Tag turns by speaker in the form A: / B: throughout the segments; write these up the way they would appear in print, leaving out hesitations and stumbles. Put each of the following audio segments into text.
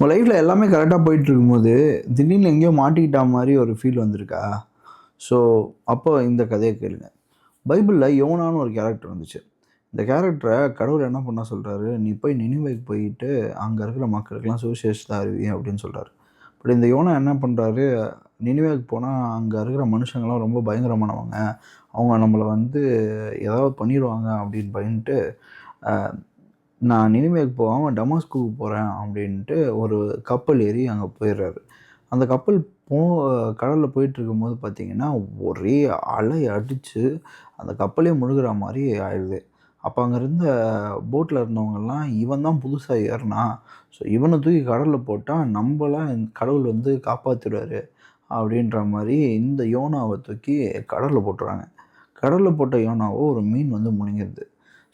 A: உங்கள் லைஃப்பில் எல்லாமே கரெக்டாக போயிட்டுருக்கும்போது, திடீர்னு எங்கேயோ மாட்டிக்கிட்டா மாரி ஒரு ஃபீல் வந்திருக்கா? ஸோ, அப்போ இந்த கதைய கேளுங்க. பைபிள்ல யோனான்னு ஒரு கேரக்டர் இருந்துச்சு. இந்த கேரக்டர கடவுள் என்ன பண்ண சொல்றாரு, "நீ போய் நினிவேக்கு போயிட்டு, அங்க இருக்கிற மக்களுக்கெல்லாம் சுவிசேஷத்த அறிவி" அப்படின்னு சொல்றாரு. பட் இந்த யோனா என்ன பண்றாரு, நினிவேக்கு போனா அங்க இருக்கிற மனுஷங்கலாம் ரொம்ப பயங்கரமானவங்க. அவங்க நம்மள வந்து ஏதாவது பண்ணிருவாங்க அப்படின்னு பயந்துட்டு, அ நான் நினிவேக்கு போகாம டமாஸ்குக்கு போறேன் அப்படின்ட்டு ஒரு கப்பல் ஏறி அங்க போயிர்றாரு. அந்த கப்பல் போ கடல்ல போயிட்டுருக்கும்போது பார்த்தீங்கன்னா, ஒரே அலை அடிச்சு அந்த கப்பலே முழுகுற மாரி ஆயிடுது. அப்ப அங்க இருந்த போட்ல இருந்தவங்கலாம், "இவன் தான் புதுசா ஏறுனான். ஸோ இவன தூக்கி கடல்ல போட்டா நம்பள கடவுள் வந்து காப்பாத்திருவாரு." அப்படின்ற மாரி இந்த யோனாவ தூக்கி கடல்ல போட்டுறாங்க. கடல்ல போட்ட யோனாவ ஒரு மீன் வந்து முழுங்கிருது.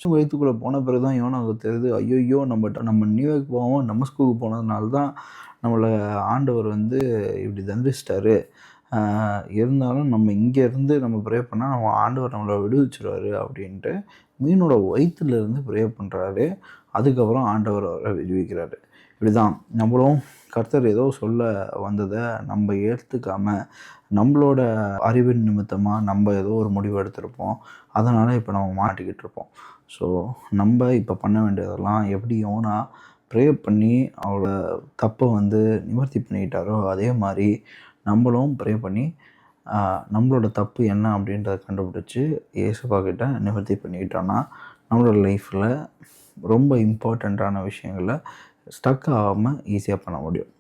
A: வயித்துக்குள்ள போன பிறகு தான் யோனாவுக்கு தெரியுது, ஐய்யய்யோ! நம்ம நியூயார்க் போகாம டமஸ்குக்கு போனதுனால தான் நம்மள ஆண்டவர் வந்து இப்படி தண்டிச்சிட்டாரு. அ இருந்தாலும் நம்ம இங்கேருந்து நம்ம ப்ரே பண்ணா நம்ம ஆண்டவர் நம்மள விடுவிச்சுருவாரு அப்படின்ட்டு மீனோட வயித்துலேருந்து ப்ரே பண்றாரு. அதுக்கப்புறம் ஆண்டவர் அவர விடுவிக்கிறாரு. இப்படிதான் நம்மளும் கர்த்தர் ஏதோ சொல்ல வந்தத நம்ம ஏத்துக்காம, நம்மளோட அறிவின் நிமித்தமா நம்ம ஏதோ ஒரு முடிவு எடுத்திருப்போம். அதனால இப்ப நம்ம மாட்டிக்கிட்டு இருப்போம். ஸோ, நம்ப இப்ப பண்ண வேண்டியதெல்லாம் எப்படி யோனா ப்ரே பண்ணி அவரோட தப்ப வந்து நிவர்த்தி பண்ணிக்கிட்டாரோ, அதே மாரி நம்பளும் ப்ரே பண்ணி, அ நம்மளோட தப்பு என்ன அப்படின்றத கண்டுபிடிச்சு, இயேசுப்பா கிட்ட நிவர்த்தி பண்ணிக்கிட்டோம்னா, நம்மளோட லைஃப்ல ரொம்ப இம்பார்ட்டண்ட்டான விஷயங்கள ஸ்டக் ஆகாம ஈஸியா பண்ண முடியும்.